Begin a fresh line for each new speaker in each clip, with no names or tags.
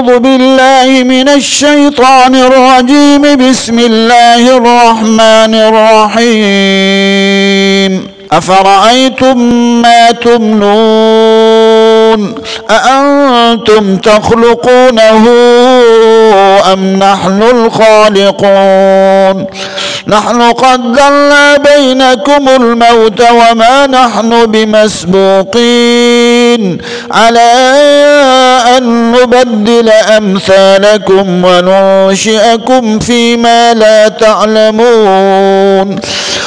أعوذ بالله من الشيطان الرجيم بسم الله الرحمن الرحيم أفرأيتم ما تمنون أأنتم تخلقونه أم نحن الخالقون نحن قدرنا بينكم الموت وما نحن بمسبوقين على أن نبدل أمثالكم وننشئكم فيما لا تعلمون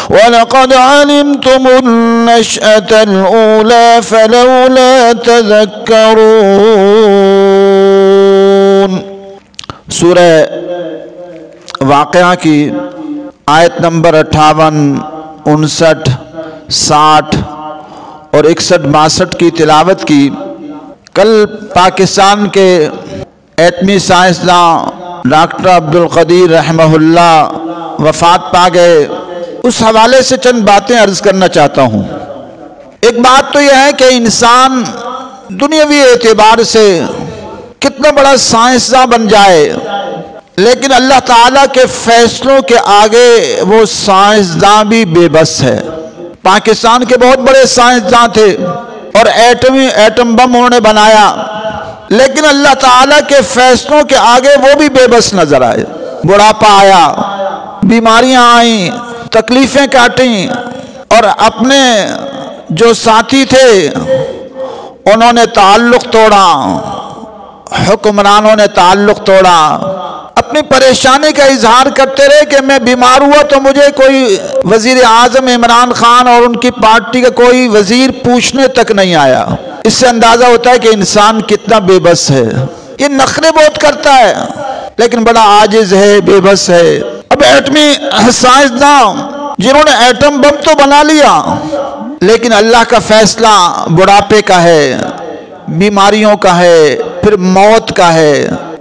ولقد علمتم النشأة الأولى فلولا تذكرون۔ سورہ واقعہ کی آیت نمبر 58، 59، 60 اور 61، 62 کی تلاوت کی۔ کل پاکستان کے ایٹمی سائنسداں ڈاکٹر عبدالقدیر رحمہ اللہ وفات پا گئے، اس حوالے سے چند باتیں عرض کرنا چاہتا ہوں۔ ایک بات تو یہ ہے کہ انسان دنیاوی اعتبار سے کتنا بڑا سائنسداں بن جائے، لیکن اللہ تعالیٰ کے فیصلوں کے آگے وہ سائنسداں بھی بے بس ہے۔ پاکستان کے بہت بڑے سائنسداں تھے اور ایٹم بم انہوں نے بنایا، لیکن اللہ تعالیٰ کے فیصلوں کے آگے وہ بھی بے بس نظر آئے۔ بڑھاپا آیا، بیماریاں آئیں، تکلیفیں کاٹیں، اور اپنے جو ساتھی تھے انہوں نے تعلق توڑا، حکمرانوں نے تعلق توڑا، اپنی پریشانی کا اظہار کرتے رہے کہ میں بیمار ہوا تو مجھے کوئی وزیر اعظم عمران خان اور ان کی پارٹی کا کوئی وزیر پوچھنے تک نہیں آیا۔ اس سے اندازہ ہوتا ہے کہ انسان کتنا بے بس ہے۔ یہ نخرے بہت کرتا ہے لیکن بڑا عاجز ہے، بے بس ہے۔ اب ایٹمی سائنسداں جنہوں نے ایٹم بم تو بنا لیا، لیکن اللہ کا فیصلہ بڑھاپے کا ہے، بیماریوں کا ہے، پھر موت کا ہے،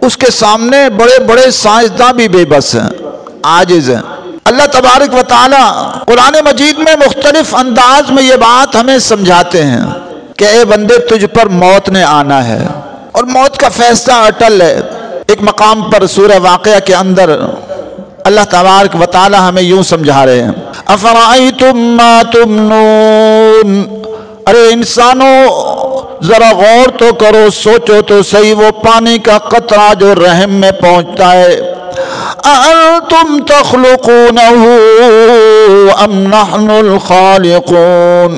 اس کے سامنے بڑے بڑے سائنسداں بھی بے بس ہیں، عاجز ہیں۔ اللہ تبارک و تعالی قرآن مجید میں مختلف انداز میں یہ بات ہمیں سمجھاتے ہیں کہ اے بندے تجھ پر موت نے آنا ہے اور موت کا فیصلہ اٹل ہے۔ ایک مقام پر سورہ واقعہ کے اندر اللہ تبارک و تعالی ہمیں یوں سمجھا رہے ہیں، افرأیتم ما تمنون، ارے انسانوں ذرا غور تو کرو، سوچو تو صحیح، وہ پانی کا قطرہ جو رحم میں پہنچتا ہے، اَأَنْتُمْ تَخْلُقُونَهُ أَمْ نَحْنُ الْخَالِقُونَ،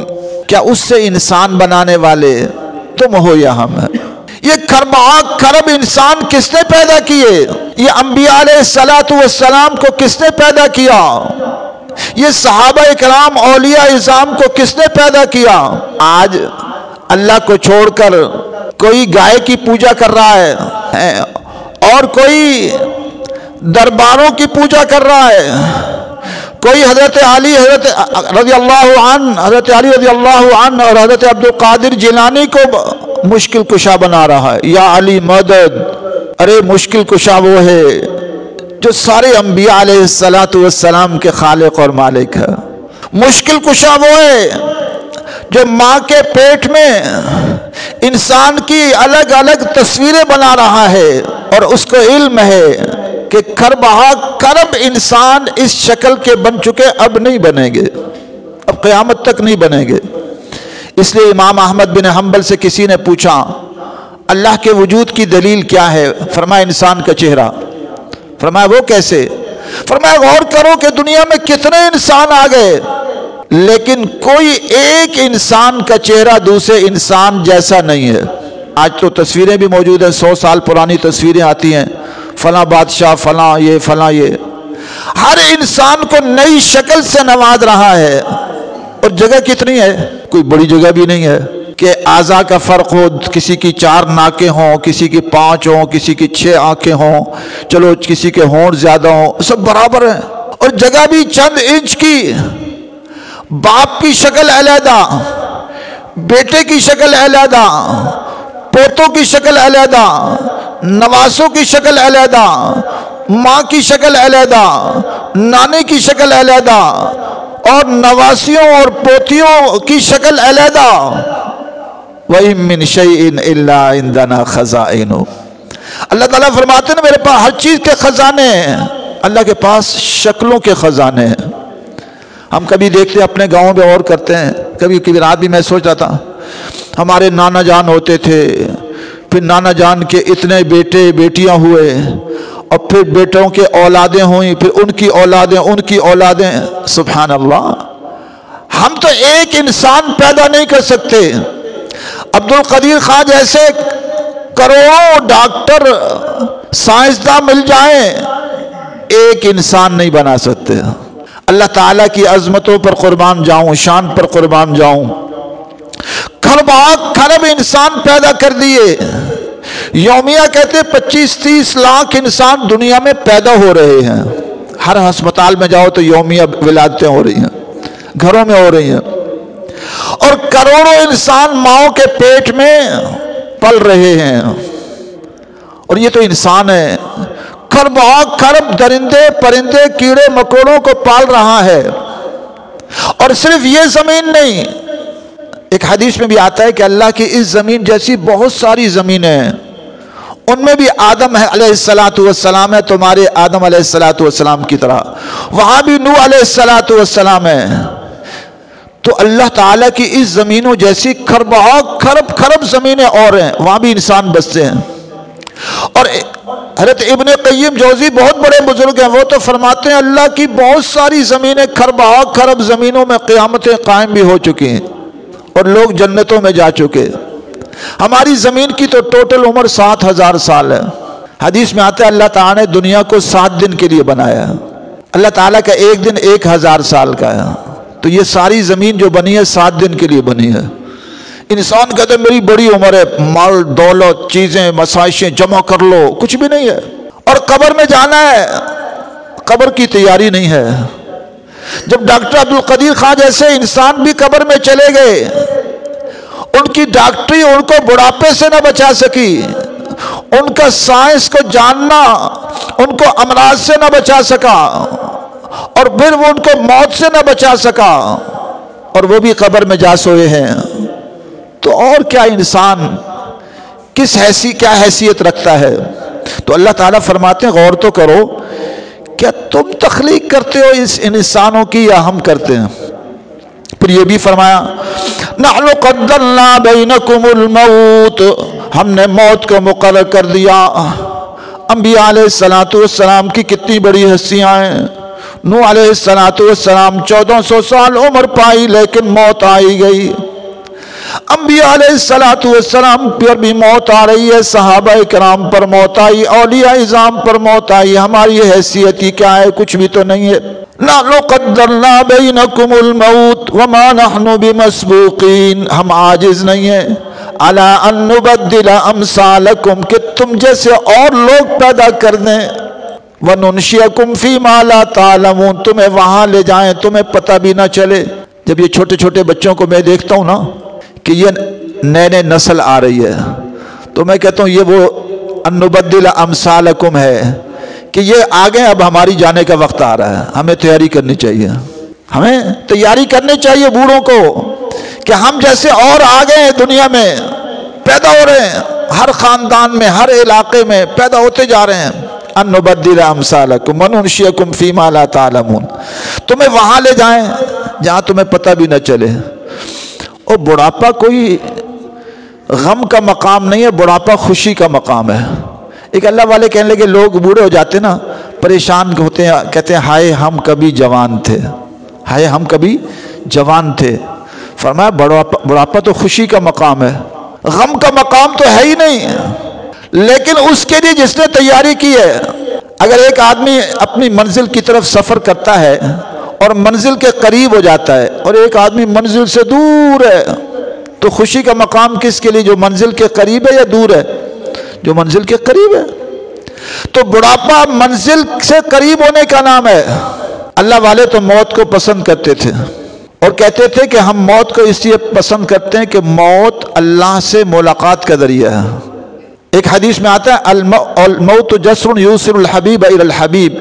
کیا اس سے انسان بنانے والے تم ہو یا ہم ہیں؟ یہ کھرب انسان کس نے پیدا کیے؟ یہ انبیاء علیہ السلام کو کس نے پیدا کیا؟ یہ صحابہ اکرام اولیاء اعظام کو کس نے پیدا کیا؟ آج اللہ کو چھوڑ کر کوئی گائے کی پوجا کر رہا ہے اور کوئی درباروں کی پوجا کر رہا ہے، کوئی حضرت علی رضی اللہ عنہ اور حضرت عبدالقادر جیلانی کو مشکل کشا بنا رہا ہے، یا علی مدد۔ ارے مشکل کشا وہ ہے جو سارے انبیاء علیہ السلام کے خالق اور مالک ہے۔ مشکل کشا وہ ہے جو ماں کے پیٹ میں انسان کی الگ الگ تصویریں بنا رہا ہے اور اس کو علم ہے کہ کرب انسان اس شکل کے بن چکے، اب نہیں بنیں گے، اب قیامت تک نہیں بنیں گے۔ اس لیے امام احمد بن حنبل سے کسی نے پوچھا اللہ کے وجود کی دلیل کیا ہے؟ فرمایا انسان کا چہرہ۔ فرمایا وہ کیسے؟ فرمایا غور کرو کہ دنیا میں کتنے انسان آ گئے لیکن کوئی ایک انسان کا چہرہ دوسرے انسان جیسا نہیں ہے۔ آج تو تصویریں بھی موجود ہیں، 100 سال پرانی تصویریں آتی ہیں، فلاں بادشاہ، فلاں یہ، فلاں یہ۔ ہر انسان کو نئی شکل سے نواز رہا ہے، اور جگہ کتنی ہے؟ کوئی بڑی جگہ بھی نہیں ہے کہ اعضاء کا فرق ہو، کسی کی 4 ناکیں ہوں، کسی کی 5 ہوں، کسی کی 6 آنکھیں ہوں، چلو کسی کے ہونٹ زیادہ ہوں، سب برابر ہیں۔ اور جگہ بھی چند انچ کی، باپ کی شکل علیحدہ، بیٹے کی شکل علیحدہ، پوتوں کی شکل علیحدہ، نواسوں کی شکل علیحدہ، ماں کی شکل علیحدہ، نانے کی شکل علیحدہ، اور نواسیوں اور پوتیوں کی شکل علیحدہ۔ وَإِن مِّن شَيْءٍ إِلَّا عِندَنَا خَزَائِنُهُ، اللہ تعالیٰ فرماتے ہیں میرے پاس ہر چیز کے خزانے ہیں، اللہ کے پاس شکلوں کے خزانے ہیں۔ ہم کبھی دیکھتے ہیں اپنے گاؤں میں اور کرتے ہیں، کبھی رات بھی میں سوچ رہا تھا ہمارے نانا جان ہوتے تھے، پھر نانا جان کے اتنے بیٹے بیٹیاں ہوئے، اور پھر بیٹوں کے اولادیں ہوئیں، پھر ان کی اولادیں، سبحان اللہ۔ ہم تو ایک انسان پیدا نہیں کر سکتے، عبد القدیر خان جیسے کروڑوں ڈاکٹر سائنسداں مل جائیں، ایک انسان نہیں بنا سکتے۔ اللہ تعالیٰ کی عظمتوں پر قربان جاؤں، شان پر قربان جاؤں، کھرب انسان پیدا کر دیے۔ یومیہ کہتے 25-30 لاکھ انسان دنیا میں پیدا ہو رہے ہیں، ہر ہسپتال میں جاؤ تو یومیہ ولادتیں ہو رہی ہیں، گھروں میں ہو رہی ہیں، اور کروڑوں انسان ماؤں کے پیٹ میں پل رہے ہیں، اور یہ تو انسان ہے، کھرب درندے پرندے کیڑے مکوڑوں کو پال رہا ہے۔ اور صرف یہ زمین نہیں، ایک حدیث میں بھی آتا ہے کہ اللہ کی اس زمین جیسی بہت ساری زمینیں ہیں، ان میں بھی آدم علیہ السلام ہے، تمہارے آدم علیہ السلام کی طرح، وہاں بھی نوح علیہ السلام ہے۔ تو اللہ تعالیٰ کی اس زمینوں جیسی کھرب زمینیں اور ہیں، وہاں بھی انسان بستے ہیں۔ اور حضرت ابن قیم جوزی بہت بڑے بزرگ ہیں، وہ تو فرماتے ہیں اللہ کی بہت ساری زمینیں کھرب زمینوں میں قیامتیں قائم بھی ہو چکی ہیں، اور لوگ جنتوں میں جا چکے۔ ہماری زمین کی تو ٹوٹل عمر 7000 سال ہے۔ حدیث میں آتا ہے اللہ تعالیٰ نے دنیا کو 7 دن کے لیے بنایا، اللہ تعالیٰ کا ایک دن 1000 سال کا ہے، تو یہ ساری زمین جو بنی ہے 7 دن کے لیے بنی ہے۔ انسان کہتے ہیں میری بڑی عمر ہے، مال دولت چیزیں مسائشیں جمع کر لو، کچھ بھی نہیں ہے، اور قبر میں جانا ہے، قبر کی تیاری نہیں ہے۔ جب ڈاکٹر عبد القدیر خان جیسے انسان بھی قبر میں چلے گئے، ان کی ڈاکٹری ان کو بڑھاپے سے نہ بچا سکی، ان کا سائنس کو جاننا ان کو امراض سے نہ بچا سکا، اور پھر وہ ان کو موت سے نہ بچا سکا، اور وہ بھی قبر میں جا سوئے ہیں۔ تو اور کیا انسان کیا حیثیت رکھتا ہے؟ تو اللہ تعالیٰ فرماتے ہیں غور تو کرو، کیا تم تخلیق کرتے ہو اس انسانوں کی یا ہم کرتے ہیں؟ پھر یہ بھی فرمایا نحن قدرنا بینکم الموت، ہم نے موت کو مقرر کر دیا۔ انبیاء علیہ السلام کی کتنی بڑی ہستیاں ہیں۔ نوح علیہ السلام 1400 سال عمر پائی، لیکن موت آئی گئی۔ انبیاء علیہ السلام پر بھی موت آ رہی ہے، صحابہ کرام پر موت آئی، اولیاء اعظام پر موت آئی، ہماری حیثیت ہی کیا ہے؟ کچھ بھی تو نہیں ہے۔ نحن قدرنا بینکم الموت وما نحن بمسبوقین، ہم عاجز نہیں ہیں علی ان نبدل امثالکم، کہ تم جیسے اور لوگ پیدا کر دیں، وننشئکم فیما لا تعلمون، تمہیں وہاں لے جائیں تمہیں پتہ بھی نہ چلے۔ جب یہ چھوٹے چھوٹے بچوں کو میں دیکھتا ہوں نا کہ یہ نئے نسل آ رہی ہے، تو میں کہتا ہوں یہ وہ ان نبدل امثالکم ہے، کہ یہ آگے اب ہماری جانے کا وقت آ رہا ہے، ہمیں تیاری کرنی چاہیے، ہمیں تیاری کرنی چاہیے بوڑھوں کو، کہ ہم جیسے اور آگے ہیں دنیا میں پیدا ہو رہے ہیں، ہر خاندان میں ہر علاقے میں پیدا ہوتے جا رہے ہیں۔ ان نبدل امثالکم وننشئکم فیما لا تعلمون، تمہیں وہاں لے جائیں جہاں تمہیں پتہ بھی نہ چلے۔ اور بڑھاپا کوئی غم کا مقام نہیں ہے، بڑھاپا خوشی کا مقام ہے۔ ایک اللہ والے کہنے لگے لوگ بوڑھے ہو جاتے نا، پریشان ہوتے ہیں، کہتے ہیں ہائے ہم کبھی جوان تھے، ہائے ہم کبھی جوان تھے۔ فرمایا بڑھاپا تو خوشی کا مقام ہے، غم کا مقام تو ہے ہی نہیں۔ لیکن اس کے لیے جس نے تیاری کی ہے، اگر ایک آدمی اپنی منزل کی طرف سفر کرتا ہے اور منزل کے قریب ہو جاتا ہے، اور ایک آدمی منزل سے دور ہے، تو خوشی کا مقام کس کے لیے؟ جو منزل کے قریب ہے یا دور ہے؟ جو منزل کے قریب ہے۔ تو بڑھاپا منزل سے قریب ہونے کا نام ہے۔ اللہ والے تو موت کو پسند کرتے تھے، اور کہتے تھے کہ ہم موت کو اس لیے پسند کرتے ہیں کہ موت اللہ سے ملاقات کا ذریعہ ہے۔ ایک حدیث میں آتا ہے الموت جسر یوصل الحبیب الی الحبیب،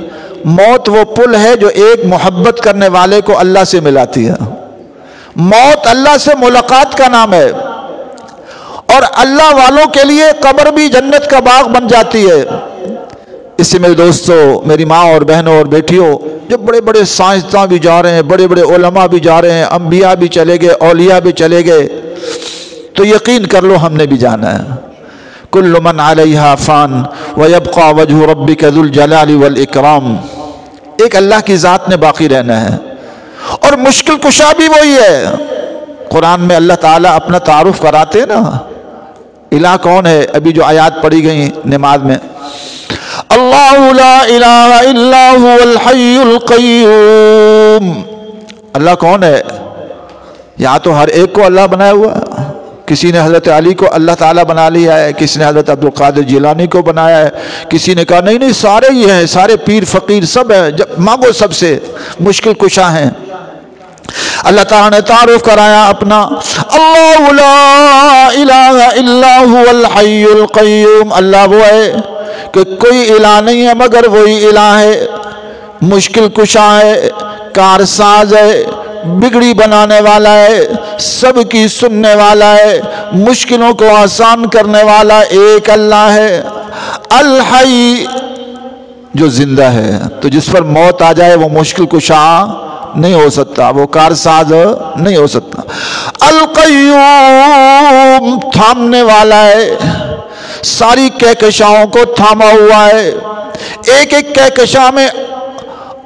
موت وہ پل ہے جو ایک محبت کرنے والے کو اللہ سے ملاتی ہے۔ موت اللہ سے ملاقات کا نام ہے، اور اللہ والوں کے لیے قبر بھی جنت کا باغ بن جاتی ہے۔ اس سے میرے دوستوں، میری ماں اور بہنوں اور بیٹیوں، جو بڑے بڑے سائنسداں بھی جا رہے ہیں، بڑے بڑے علماء بھی جا رہے ہیں، انبیاء بھی چلے گئے، اولیاء بھی چلے گئے، تو یقین کر لو ہم نے بھی جانا ہے۔ کل من علیہا فان ویبقى وجہ ربک ذو الجلال والاکرام، ایک اللہ کی ذات نے باقی رہنا ہے، اور مشکل کشا بھی وہی ہے۔ قرآن میں اللہ تعالیٰ اپنا تعارف کراتے ہیں نا، الہ کون ہے؟ ابھی جو آیات پڑھی گئی نماز میں، اللہ لا الہ الا هو الحی القیوم، اللہ کون ہے؟ یہاں تو ہر ایک کو اللہ بنایا ہوا ہے، کسی نے حضرت علی کو اللہ تعالیٰ بنا لیا ہے، کسی نے حضرت عبدالقادر جیلانی کو بنایا ہے، کسی نے کہا نہیں نہیں سارے ہی ہیں، سارے پیر فقیر سب ہیں، مانگو سب سے، مشکل کشا ہیں۔ اللہ تعالیٰ نے تعارف کرایا اپنا، اللہ لا الہ الا هو الحی القیوم، اللہ وہ ہے کہ کوئی الہ نہیں ہے مگر وہی الہ ہے، مشکل کشا ہے، کارساز ہے، بگڑی بنانے والا ہے، سب کی سننے والا ہے، مشکلوں کو آسان کرنے والا ایک اللہ ہے۔ الحی جو زندہ ہے، تو جس پر موت آ جائے وہ مشکل کشا نہیں ہو سکتا، وہ کارساز نہیں ہو سکتا۔ القیوم تھامنے والا ہے، ساری کہکشاؤں کو تھاما ہوا ہے، ایک ایک کہکشاں میں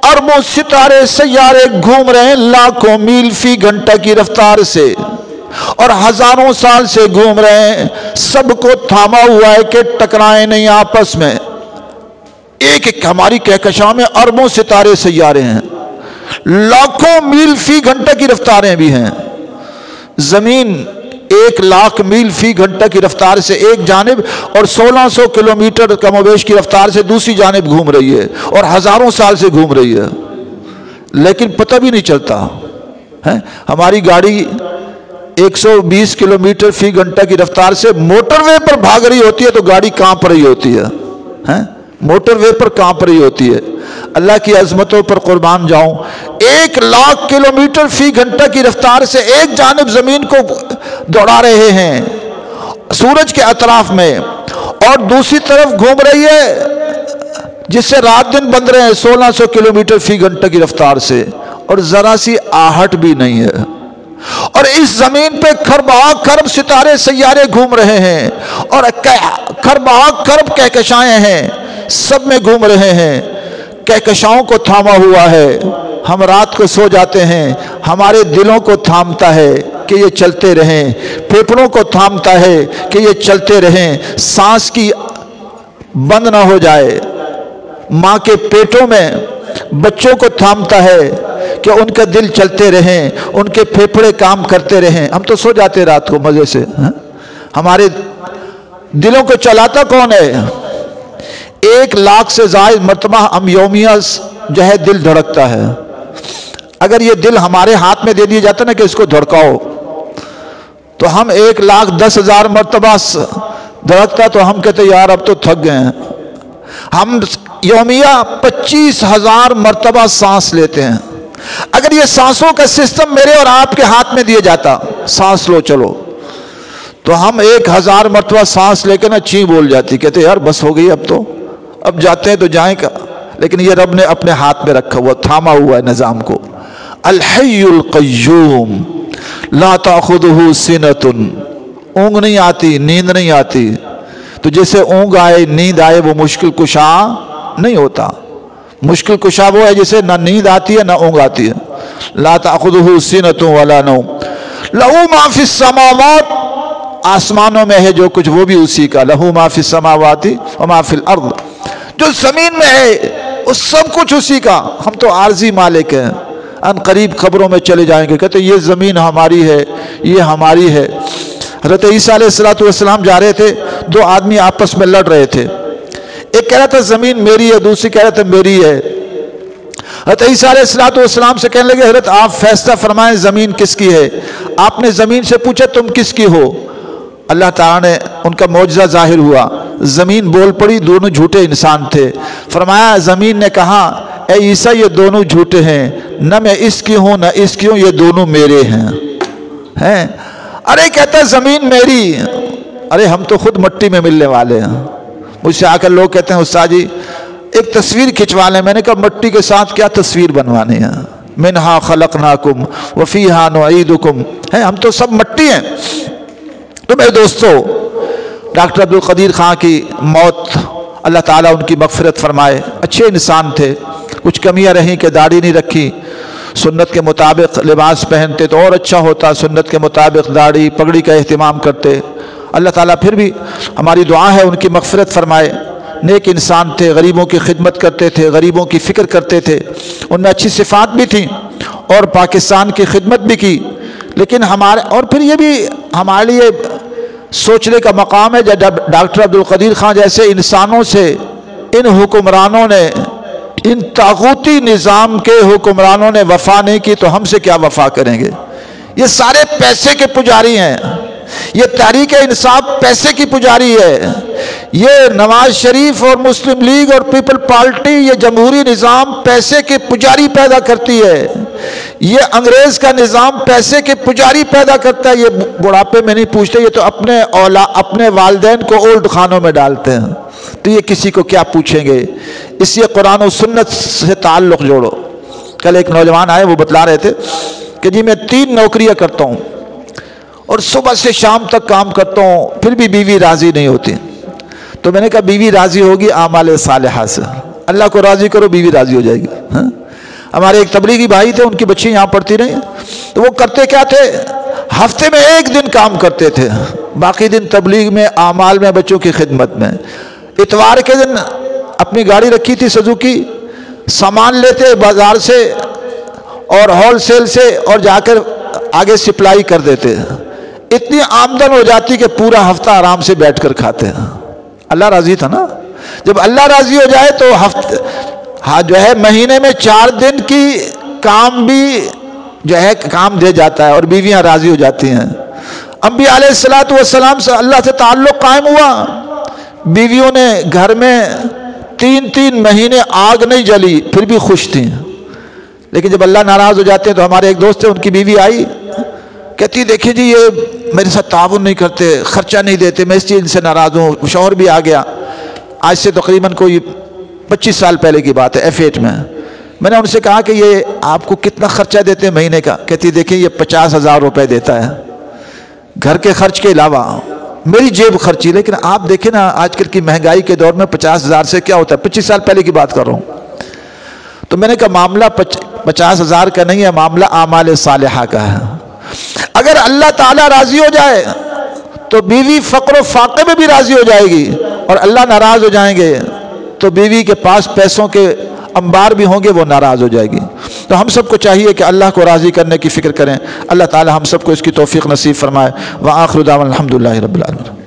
اربوں ستارے سیارے گھوم رہے ہیں لاکھوں میل فی گھنٹہ کی رفتار سے، اور ہزاروں سال سے گھوم رہے ہیں، سب کو تھاما ہوا ہے کہ ٹکرائیں نہیں آپس میں۔ ایک ایک ہماری کہکشاں میں اربوں ستارے سیارے ہیں، لاکھوں میل فی گھنٹہ کی رفتاریں بھی ہیں۔ زمین 1,00,000 میل فی گھنٹہ کی رفتار سے ایک جانب اور 1600 کلومیٹر کم و بیش کی رفتار سے دوسری جانب گھوم رہی ہے، اور ہزاروں سال سے گھوم رہی ہے، لیکن پتہ بھی نہیں چلتا ہے۔ ہماری گاڑی 120 کلومیٹر فی گھنٹہ کی رفتار سے موٹر وے پر بھاگ رہی ہوتی ہے تو گاڑی کانپ رہی ہوتی ہے، موٹر وے پر کانپ رہی ہوتی ہے۔ اللہ کی عظمتوں پر قربان جاؤں، 1,00,000 کلومیٹر فی گھنٹہ کی رفتار سے ایک جانب زمین کو دوڑا رہے ہیں سورج کے اطراف میں، اور دوسری طرف گھوم رہی ہے جس سے رات دن بن رہے ہیں 1600 کلومیٹر فی گھنٹہ کی رفتار سے، اور ذرا سی آہٹ بھی نہیں ہے۔ اور اس زمین پہ کھربہ کھرب ستارے سیارے گھوم رہے ہیں، اور کھربہ کھرب کہکشائیں ہیں، سب میں گھوم رہے ہیں، کہکشاؤں کو تھاما ہوا ہے۔ ہم رات کو سو جاتے ہیں، ہمارے دلوں کو تھامتا ہے کہ یہ چلتے رہیں، پھیپھڑوں کو تھامتا ہے کہ یہ چلتے رہیں، سانس کی بند نہ ہو جائے۔ ماں کے پیٹوں میں بچوں کو تھامتا ہے کہ ان کا دل چلتے رہیں، ان کے پھیپھڑے کام کرتے رہیں۔ ہم تو سو جاتے رات کو مزے سے، ہمارے دلوں کو چلاتا کون ہے؟ 1,00,000 سے زائد مرتبہ ہم یومیہ جو ہے دل دھڑکتا ہے۔ اگر یہ دل ہمارے ہاتھ میں دے دیا جاتا نا کہ اس کو دھڑکاؤ، تو ہم 1,10,000 مرتبہ دھڑکتا تو ہم کہتے یار اب تو تھک گئے ہیں۔ ہم یومیہ 25,000 مرتبہ سانس لیتے ہیں۔ اگر یہ سانسوں کا سسٹم میرے اور آپ کے ہاتھ میں دیا جاتا، سانس لو چلو، تو ہم 1,000 مرتبہ سانس لے کے نا چیں بول جاتی، کہتے یار بس ہو گئی، اب جاتے ہیں تو جائیں کا، لیکن یہ رب نے اپنے ہاتھ میں رکھا ہوا، تھاما ہوا ہے نظام کو۔ الحی القیوم لا تأخذہ سنۃ، اونگ نہیں آتی، نیند نہیں آتی، تو جیسے اونگ آئے نیند آئے وہ مشکل کشا نہیں ہوتا۔ مشکل کشا وہ ہے جسے نہ نیند آتی ہے نہ اونگ آتی ہے۔ لا تأخذہ سنۃ ولا نوم لہ ما فی السماوات، آسمانوں میں ہے جو کچھ وہ بھی اسی کا، لہ ما فی السماوات وما فی الارض، جو زمین میں ہے وہ سب کچھ اسی کا، ہم تو عارضی مالک ہیں۔ ان قریب خبروں میں چلے جائیں گے، کہتے یہ زمین ہماری ہے، یہ ہماری ہے۔ حضرت عیسیٰ علیہ السلام جا رہے تھے، 2 آدمی آپس میں لڑ رہے تھے، ایک کہہ رہا تھا زمین میری ہے، دوسری کہہ رہا تھا میری ہے۔ حضرت عیسیٰ علیہ السلام سے کہنے لگے حضرت آپ فیصلہ فرمائیں زمین کس کی ہے۔ آپ نے زمین سے پوچھا تم کس کی ہو؟ اللہ تعالیٰ نے ان کا معجزہ ظاہر ہوا، زمین بول پڑی، دونوں جھوٹے انسان تھے۔ فرمایا زمین نے کہا اے عیسیٰ یہ دونوں جھوٹے ہیں، نہ میں اس کی ہوں نہ اس کی ہوں، یہ دونوں میرے ہیں۔ ارے کہتا زمین میری، ارے ہم تو خود مٹی میں ملنے والے ہیں. مجھ سے آ کر لوگ کہتے ہیں استاد جی ایک تصویر کھنچوا لیں. میں نے کہا مٹی کے ساتھ کیا تصویر بنوانی ہے؟ منہا خلقناکم وفیہا نعیدکم ہے، ہم تو سب مٹی ہیں. تو میرے دوستو، ڈاکٹر عبدالقدیر خان کی موت اللہ تعالیٰ ان کی مغفرت فرمائے. اچھے انسان تھے، کچھ کمیاں رہیں کہ داڑھی نہیں رکھی، سنت کے مطابق لباس پہنتے تو اور اچھا ہوتا، سنت کے مطابق داڑھی پگڑی کا اہتمام کرتے. اللہ تعالیٰ پھر بھی ہماری دعا ہے ان کی مغفرت فرمائے. نیک انسان تھے، غریبوں کی خدمت کرتے تھے، غریبوں کی فکر کرتے تھے، ان میں اچھی صفات بھی تھیں اور پاکستان کی خدمت بھی کی. لیکن اور پھر یہ بھی ہمارے لیے سوچنے کا مقام ہے جب ڈاکٹر عبدالقدیر خان جیسے انسانوں سے ان حکمرانوں نے، ان طاغوتی نظام کے حکمرانوں نے وفا نہیں کی تو ہم سے کیا وفا کریں گے؟ یہ سارے پیسے کے پجاری ہیں. یہ تحریک انصاف پیسے کی پجاری ہے. یہ نواز شریف اور مسلم لیگ اور پیپل پارٹی، یہ جمہوری نظام پیسے کے پجاری پیدا کرتی ہے. یہ انگریز کا نظام پیسے کے پجاری پیدا کرتا ہے. یہ بڑھاپے میں نہیں پوچھتے، یہ تو اپنے والدین کو اولڈ خانوں میں ڈالتے ہیں. تو یہ کسی کو کیا پوچھیں گے؟ اس لیے قرآن و سنت سے تعلق جوڑو. کل ایک نوجوان آئے، وہ بتلا رہے تھے کہ جی میں 3 نوکریاں کرتا ہوں اور صبح سے شام تک کام کرتا ہوں، پھر بھی بیوی راضی نہیں ہوتی. تو میں نے کہا بیوی راضی ہوگی اعمال صالحہ سے. اللہ کو راضی کرو، بیوی راضی ہو جائے گی. ہمارے ایک تبلیغی بھائی تھے، ان کی بچی یہاں پڑھتی رہی، تو وہ کرتے کیا تھے؟ ہفتے میں 1 دن کام کرتے تھے، باقی دن تبلیغ میں، اعمال میں، بچوں کی خدمت میں. اتوار کے دن اپنی گاڑی رکھی تھی سزوکی، سامان لیتے بازار سے اور ہول سیل سے اور جا کر آگے سپلائی کر دیتے. اتنی آمدن ہو جاتی کہ پورا ہفتہ آرام سے بیٹھ کر کھاتے ہیں. اللہ راضی تھا نا. جب اللہ راضی ہو جائے تو جو ہے مہینے میں 4 دن کی کام بھی جو ہے کام دے جاتا ہے اور بیویاں راضی ہو جاتی ہیں. انبیاء علیہ السلام سے اللہ سے تعلق قائم ہوا. بیویوں نے گھر میں 3 مہینے آگ نہیں جلی، پھر بھی خوش تھیں. لیکن جب اللہ ناراض ہو جاتے ہیں تو ہمارے ایک دوست تھے، ان کی بیوی آئی، کہتی دیکھیں جی یہ میرے ساتھ تعاون نہیں کرتے، خرچہ نہیں دیتے، میں اس چیز سے ناراض ہوں. شوہر بھی آ گیا، آج سے تقریباً کوئی 25 سال پہلے کی بات ہے، F8 میں. میں نے ان سے کہا کہ یہ آپ کو کتنا خرچہ دیتے ہیں مہینے کا؟ کہتی دیکھیں یہ 50,000 روپے دیتا ہے گھر کے خرچ کے علاوہ، میری جیب خرچی. لیکن آپ دیکھیں نا آج کل کی مہنگائی کے دور میں 50,000 سے کیا ہوتا ہے؟ 25 سال پہلے کی بات کر رہا ہوں. تو میں نے کہا معاملہ 50,000 کا نہیں ہے، معاملہ اعمال صالحہ کا ہے. اگر اللہ تعالیٰ راضی ہو جائے تو بیوی فقر و فاقے میں بھی راضی ہو جائے گی، اور اللہ ناراض ہو جائیں گے تو بیوی کے پاس پیسوں کے انبار بھی ہوں گے، وہ ناراض ہو جائے گی. تو ہم سب کو چاہیے کہ اللہ کو راضی کرنے کی فکر کریں. اللہ تعالیٰ ہم سب کو اس کی توفیق نصیب فرمائے. وآخر دعوانا الحمدللہ رب العالمین.